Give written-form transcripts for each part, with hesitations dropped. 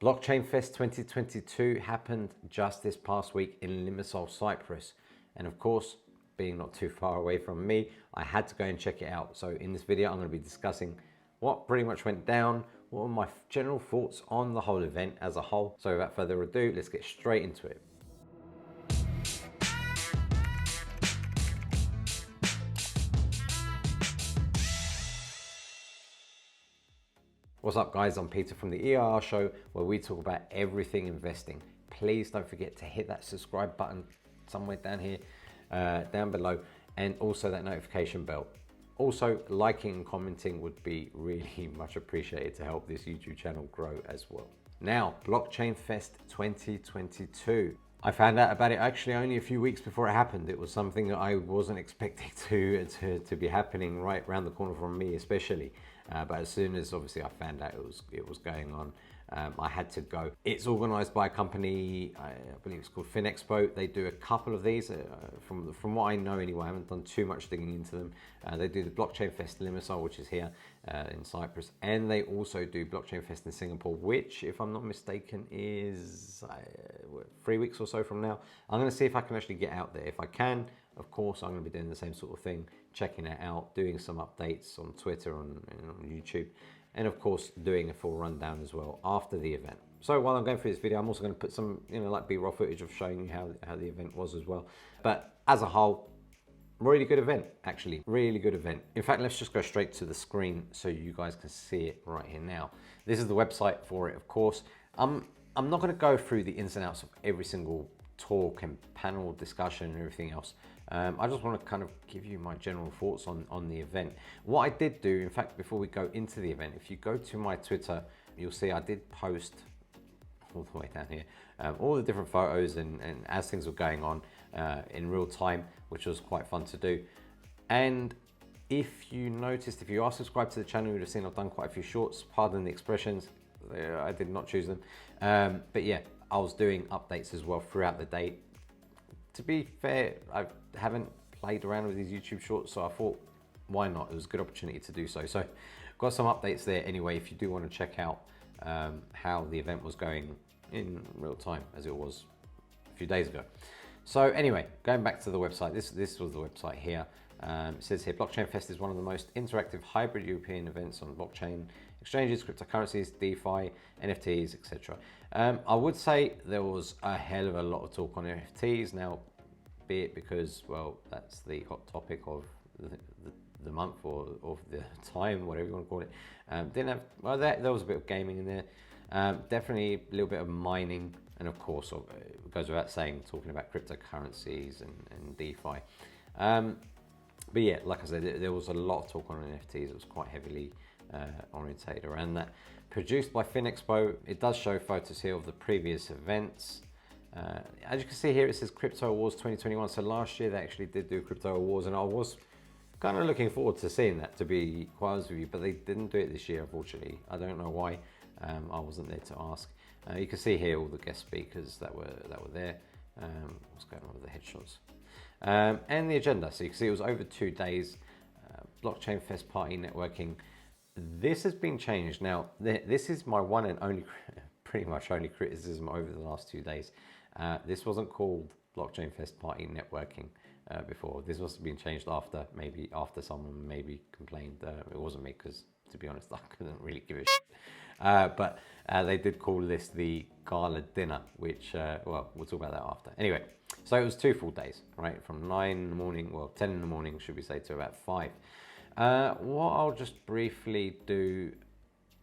Blockchain Fest 2022 happened just this past week in Limassol, Cyprus. And of course, being not too far away from me, I had to go and check it out. So in this video, I'm going to be discussing what pretty much went down, what are my general thoughts on the whole event as a whole. So without further ado, let's get straight into it. What's up guys, I'm Peter from the EIR Show, where we talk about everything investing. Please don't forget to hit that subscribe button somewhere down here, down below, and also that notification bell. Also, liking and commenting would be really much appreciated to help this YouTube channel grow as well. Now, Blockchain Fest 2022. I found out about it actually only a few weeks before it happened. It was something that I wasn't expecting to be happening right around the corner from me, especially. But as soon as obviously I found out it was going on, I had to go. It's organized by a company, I believe it's called Finexpo. They do a couple of these, from what I know anyway. I haven't done too much digging into them. They do the Blockchain Fest Limassol, which is here in Cyprus, and they also do Blockchain Fest in Singapore, which, if I'm not mistaken, is 3 weeks or so from now. I'm going to see if I can actually get out there. If I can, of course, I'm going to be doing the same sort of thing, checking it out, doing some updates on Twitter and on YouTube, and of course doing a full rundown as well after the event. So while I'm going through this video, I'm also going to put some, like B-roll footage of showing you how the event was as well. But as a whole, really good event, actually, really good event. In fact, let's just go straight to the screen so you guys can see it right here now. This is the website for it, of course. I'm not going to go through the ins and outs of every single talk and panel discussion and everything else. I just want to kind of give you my general thoughts on the event. What I did do, in fact, before we go into the event, if you go to my Twitter, you'll see I did post all the way down here, all the different photos and as things were going on in real time, which was quite fun to do. And if you noticed, if you are subscribed to the channel, you would have seen I've done quite a few shorts, pardon the expressions, I did not choose them. But yeah, I was doing updates as well throughout the day. To be fair, I haven't played around with these YouTube shorts, so I thought, why not? It was a good opportunity to do so. So got some updates there anyway, if you do want to check out how the event was going in real time, as it was a few days ago. So anyway, going back to the website, this was the website here. It says here, Blockchain Fest is one of the most interactive hybrid European events on blockchain exchanges, cryptocurrencies, DeFi, NFTs, etc. I would say there was a hell of a lot of talk on NFTs. Now, be it because, well, that's the hot topic of the month or of the time, whatever you want to call it. Didn't have, well, there was a bit of gaming in there. Definitely a little bit of mining, and of course, it goes without saying, talking about cryptocurrencies and DeFi. But yeah, like I said, there was a lot of talk on NFTs. It was quite heavily orientated around that. Produced by Finexpo. It does show photos here of the previous events. As you can see here, it says Crypto Awards 2021. So last year they actually did do Crypto Awards, and I was kind of looking forward to seeing that, to be quite honest with you, but they didn't do it this year, unfortunately. I don't know why. I wasn't there to ask. You can see here all the guest speakers that were there. What's going on with the headshots? And the agenda. So you can see it was over 2 days. Blockchain Fest party networking. This has been changed. Now, this is my one and only, pretty much only criticism over the last 2 days. This wasn't called Blockchain Fest party networking before. This was being changed after someone maybe complained. It wasn't me, because to be honest, I couldn't really give a shit. But they did call this the gala dinner, which, well, we'll talk about that after. Anyway, so it was 2 full days, right? From 9 in the morning, well, 10 in the morning, should we say, to about 5. What I'll just briefly do,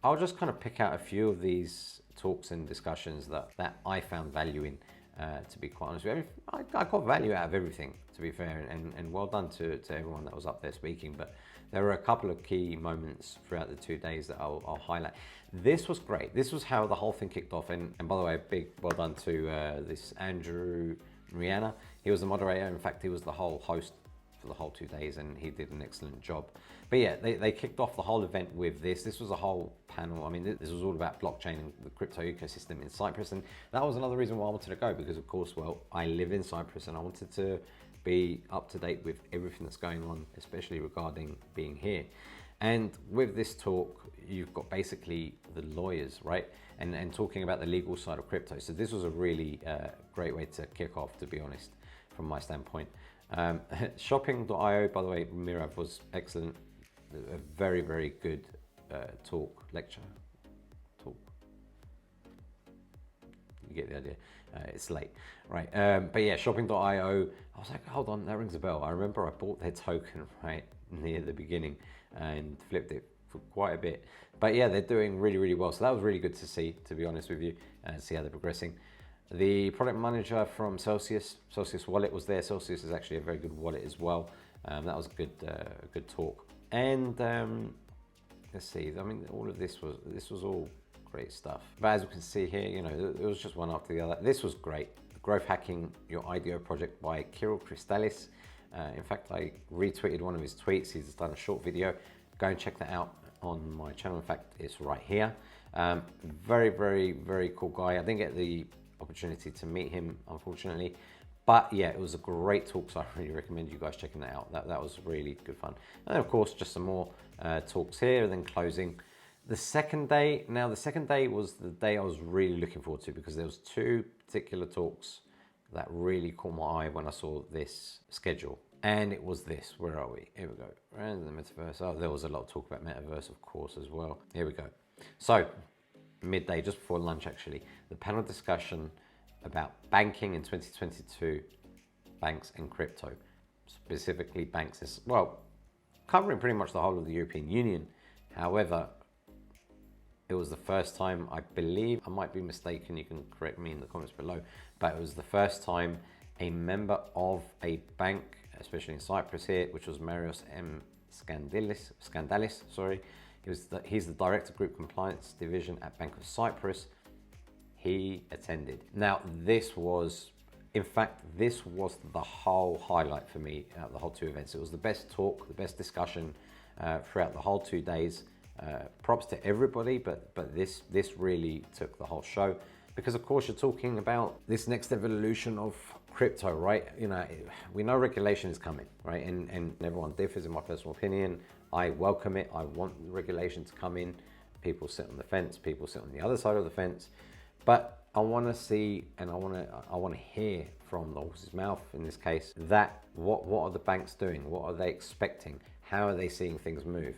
I'll just kind of pick out a few of these talks and discussions that I found value in, to be quite honest with you. I got value out of everything, to be fair, and well done to everyone that was up there speaking. But there were a couple of key moments throughout the 2 days that I'll highlight. This was great. This was how the whole thing kicked off. And by the way, a big well done to this Andrew Rihanna. He was the moderator. In fact, he was the whole host for the whole 2 days, and he did an excellent job. But yeah, they kicked off the whole event with this. This was a whole panel. I mean, this was all about blockchain and the crypto ecosystem in Cyprus, and that was another reason why I wanted to go, because of course, well, I live in Cyprus and I wanted to be up to date with everything that's going on, especially regarding being here. And with this talk, you've got basically the lawyers, right? And talking about the legal side of crypto. So this was a really great way to kick off, to be honest, from my standpoint. Shopping.io, by the way, Mirav was excellent. A very, very good lecture. You get the idea. It's late, right? But yeah, shopping.io, I was like, hold on, that rings a bell. I remember I bought their token right near the beginning and flipped it for quite a bit. But yeah, they're doing really, really well. So that was really good to see, to be honest with you, and see how they're progressing. The product manager from Celsius Wallet was there. Celsius is actually a very good wallet as well. That was a good talk. And let's see, I mean, all of this was all great stuff. But as you can see here, you know, it was just one after the other. This was great. Growth Hacking Your IDO Project by Kirill Kristalis. In fact, I retweeted one of his tweets. He's done a short video. Go and check that out on my channel. In fact, it's right here. Very, very, very cool guy. I didn't get the opportunity to meet him, unfortunately. But yeah, it was a great talk, so I really recommend you guys checking that out. That was really good fun. And then of course, just some more talks here, and then closing. The second day was the day I was really looking forward to, because there was two particular talks that really caught my eye when I saw this schedule. And it was this, where are we? Here we go, and the metaverse. Oh, there was a lot of talk about metaverse, of course, as well. Here we go. So, midday, just before lunch actually, the panel discussion about banking in 2022, banks and crypto. Specifically banks, is, well, covering pretty much the whole of the European Union. However, it was the first time, I believe, I might be mistaken, you can correct me in the comments below, but it was the first time a member of a bank, especially in Cyprus here, which was Marios M. Skandalis, sorry. He's the Director of Group Compliance Division at Bank of Cyprus. He attended. Now, this was, in fact, this was the whole highlight for me at the whole two events. It was the best talk, the best discussion throughout the whole 2 days. Props to everybody, but this really took the whole show, because of course you're talking about this next evolution of crypto, right? You know, we know regulation is coming, right? And everyone differs, in my personal opinion. I welcome it. I want the regulation to come in. People sit on the fence, people sit on the other side of the fence. But I want to see, and I want to hear from the horse's mouth in this case, that what are the banks doing? What are they expecting? How are they seeing things move?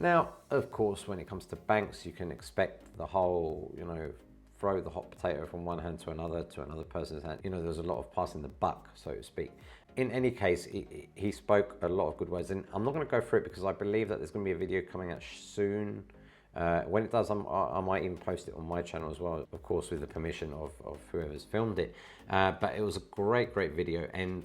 Now, of course, when it comes to banks, you can expect the whole, you know, throw the hot potato from one hand to another person's hand. You know, there's a lot of passing the buck, so to speak. In any case, he spoke a lot of good words, and I'm not going to go through it because I believe that there's going to be a video coming out soon. When it does, I might even post it on my channel as well, of course, with the permission of whoever's filmed it. But it was a great video, and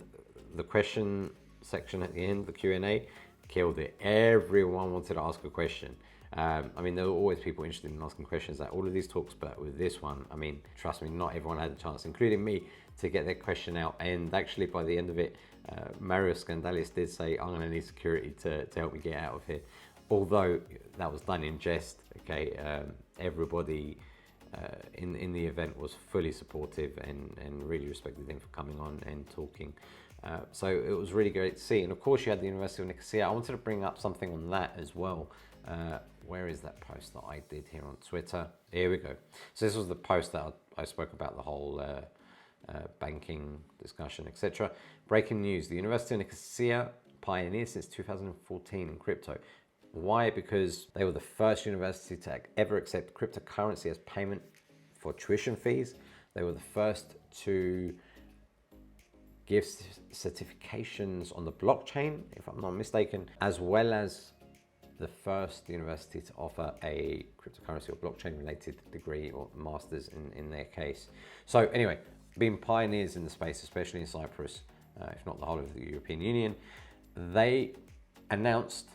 the question section at the end, the Q&A, killed it. Everyone wanted to ask a question. I mean, there were always people interested in asking questions at all of these talks, but with this one, I mean, trust me, not everyone had a chance, including me, to get their question out. And actually, by the end of it, Marios Skandalis did say, I'm going to need security to help me get out of here. Although that was done in jest, okay? Everybody in the event was fully supportive and really respected him for coming on and talking. So it was really great to see. And of course, you had the University of Nicosia. I wanted to bring up something on that as well. Where is that post that I did here on Twitter? Here we go. So this was the post that I spoke about, the whole banking discussion, etc. Breaking news: the University of Nicosia pioneered since 2014 in crypto. Why? Because they were the first university to ever accept cryptocurrency as payment for tuition fees. They were the first to give certifications on the blockchain, if I'm not mistaken, as well as the first university to offer a cryptocurrency or blockchain related degree or master's in their case. So anyway, being pioneers in the space, especially in Cyprus, if not the whole of the European Union, they announced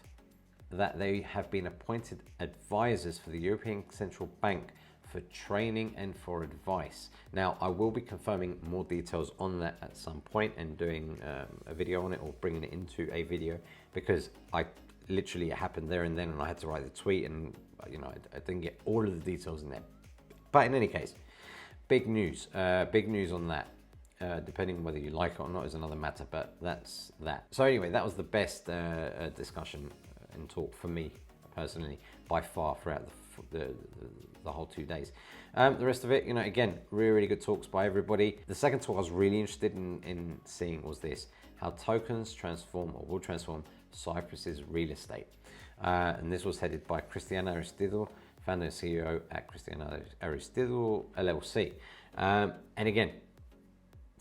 that they have been appointed advisors for the European Central Bank for training and for advice. Now, I will be confirming more details on that at some point and doing a video on it, or bringing it into a video, because it happened there and then, and I had to write the tweet, and you know, I didn't get all of the details in there. But in any case, big news on that. Depending on whether you like it or not is another matter, but that's that. So anyway, that was the best discussion and talk for me personally by far throughout the whole 2 days. The rest of it, you know, again, really good talks by everybody. The second talk I was really interested in seeing was this: how tokens transform or will transform Cyprus's real estate. And this was headed by Christiana Aristidou, founder and CEO at Christiana Aristidou LLC. And again,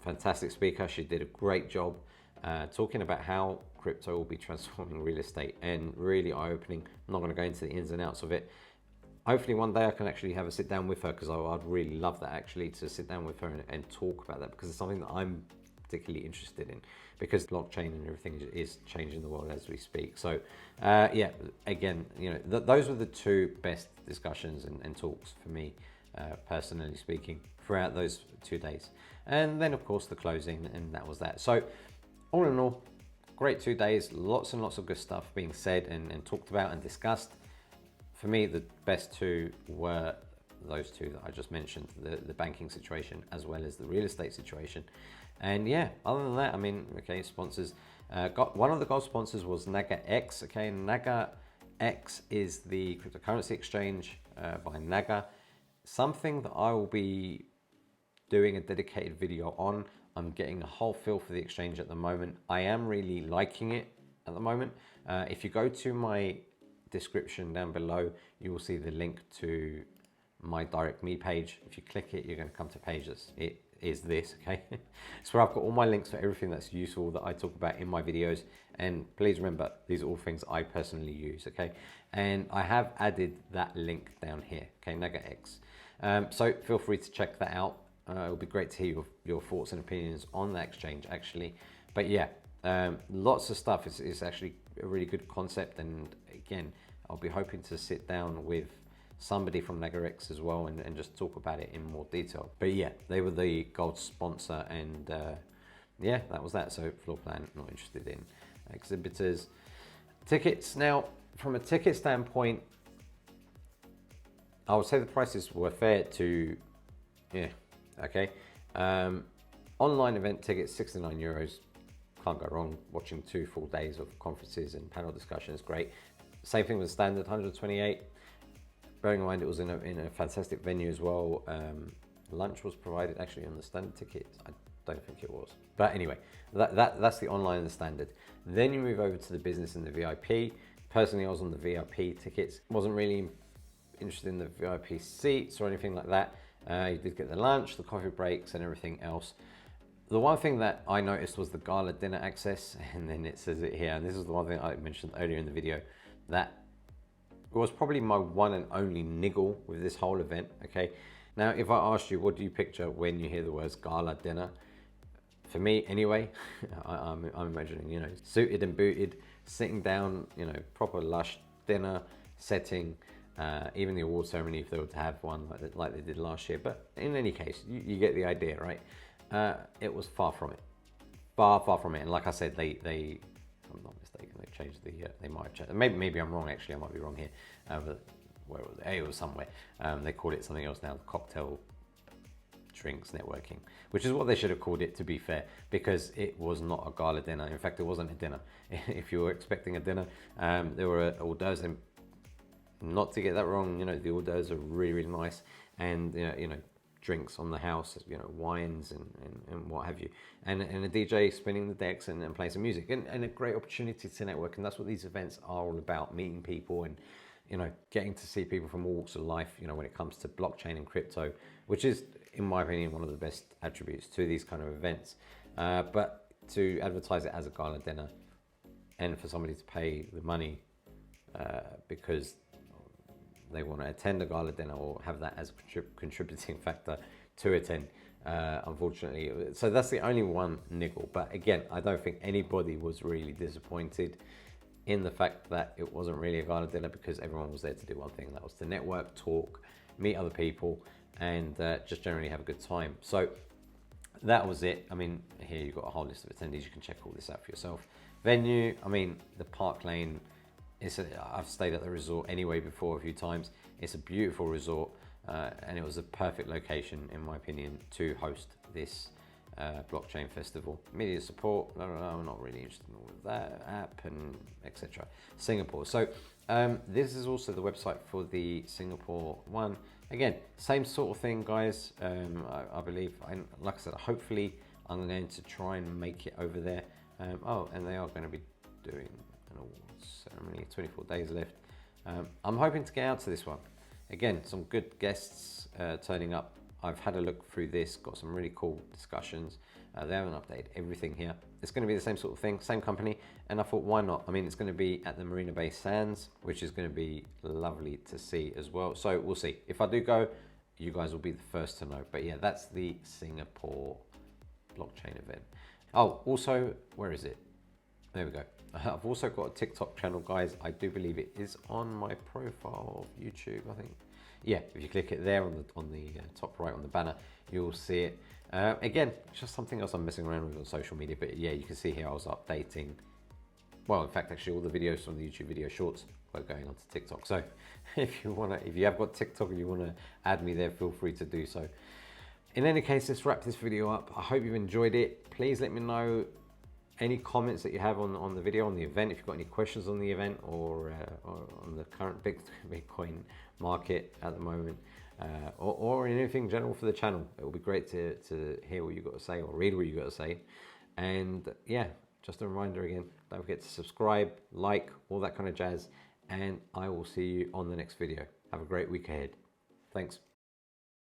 fantastic speaker. She did a great job talking about how crypto will be transforming real estate, and really eye-opening. I'm not going to go into the ins and outs of it. Hopefully one day I can actually have a sit down with her, because I'd really love that, actually, to sit down with her and talk about that, because it's something that I'm particularly interested in, because blockchain and everything is changing the world as we speak. So yeah, again, you know, those were the two best discussions and talks for me, personally speaking, throughout those 2 days. And then of course the closing, and that was that. So all in all, great 2 days, lots and lots of good stuff being said and talked about and discussed. For me, the best two were those two that I just mentioned, the banking situation as well as the real estate situation. And yeah, other than that, I mean, okay, sponsors, got one of the gold sponsors was NAGAX. Okay, NAGAX is the cryptocurrency exchange by NAGA, something that I will be doing a dedicated video on. I'm getting a whole feel for the exchange at the moment. I am really liking it at the moment. If you go to my description down below, you will see the link to my direct me page. If you click it, you're going to come to pages. It is this, okay? It's where I've got all my links for everything that's useful that I talk about in my videos. And please remember, these are all things I personally use, okay? And I have added that link down here, okay, NAGAX. So feel free to check that out. It would be great to hear your thoughts and opinions on that exchange, actually. But yeah, lots of stuff. It's actually a really good concept, and again, I'll be hoping to sit down with somebody from NAGAX as well and just talk about it in more detail. But yeah, they were the gold sponsor, and yeah, that was that. So floor plan, not interested in exhibitors. Tickets. Now, from a ticket standpoint, I would say the prices were fair to, yeah, okay. Online event tickets, 69 euros. Can't go wrong. Watching 2 full days of conferences and panel discussions, great. Same thing with standard, 128. Bearing in mind it was in a fantastic venue as well. Lunch was provided actually on the standard ticket. I don't think it was. But anyway, that's the online and the standard. Then you move over to the business and the VIP. Personally, I was on the VIP tickets. Wasn't really interested in the VIP seats or anything like that. You did get the lunch, the coffee breaks and everything else. The one thing that I noticed was the gala dinner access, and then it says it here, and this is the one thing I mentioned earlier in the video, that was probably my one and only niggle with this whole event, okay? Now, if I asked you, what do you picture when you hear the words gala dinner? For me, anyway, I'm imagining, you know, suited and booted, sitting down, you know, proper lush dinner setting, even the award ceremony, if they were to have one like they did last year. But in any case, you get the idea, right? It was far from it, far from it. And like I said, they if I'm not mistaken, they changed the, they might have changed. Maybe I'm wrong, actually, I might be wrong here. But where was it? It was somewhere. They called it something else now, cocktail drinks networking, which is what they should have called it, to be fair, because it was not a gala dinner. In fact, it wasn't a dinner. If you were expecting a dinner, there were hors d'oeuvres, and not to get that wrong, you know, the hors d'oeuvres are really, really nice, and you know, drinks on the house, you know, wines and what have you, and a DJ spinning the decks and playing some music, and a great opportunity to network. And that's what these events are all about, meeting people and, you know, getting to see people from all walks of life, you know, when it comes to blockchain and crypto, which is, in my opinion, one of the best attributes to these kind of events. But to advertise it as a gala dinner, and for somebody to pay the money because they want to attend a gala dinner or have that as a contributing factor to attend, unfortunately. So that's the only one niggle. But again, I don't think anybody was really disappointed in the fact that it wasn't really a gala dinner, because everyone was there to do one thing, that was to network, talk, meet other people, and just generally have a good time. So that was it. I mean, here you've got a whole list of attendees. You can check all this out for yourself. Venue, I mean, the Park Lane, I've stayed at the resort anyway before a few times. It's a beautiful resort, and it was a perfect location, in my opinion, to host this blockchain festival, media support. No, I'm not really interested in all of that, app and etc. Singapore. So this is also the website for the Singapore one. Again, same sort of thing, guys. I believe, like I said, hopefully I'm going to try and make it over there. Oh, and they are going to be doing an awards ceremony. 24 days left. I'm hoping to get out to this one. Again, some good guests turning up. I've had a look through this, got some really cool discussions. They haven't updated everything here. It's going to be the same sort of thing, same company, and I thought, why not? I mean, it's going to be at the Marina Bay Sands, which is going to be lovely to see as well. So we'll see. If I do go, you guys will be the first to know. But yeah, that's the Singapore blockchain event. Oh, also, where is it? There we go. I've also got a TikTok channel, guys. I do believe it is on my profile of YouTube, I think. Yeah, if you click it there on the top right on the banner, you'll see it. Again, just something else I'm messing around with on social media, but yeah, you can see here I was updating. Well, in fact, actually all the videos from the YouTube video shorts are going onto TikTok. So if you have got TikTok and you want to add me there, feel free to do so. In any case, let's wrap this video up. I hope you've enjoyed it. Please let me know any comments that you have on the video, on the event, if you've got any questions on the event or on the current Bitcoin market at the moment, or anything general for the channel. It will be great to hear what you've got to say or read what you've got to say. And yeah, just a reminder again, don't forget to subscribe, like, all that kind of jazz, and I will see you on the next video. Have a great week ahead. Thanks.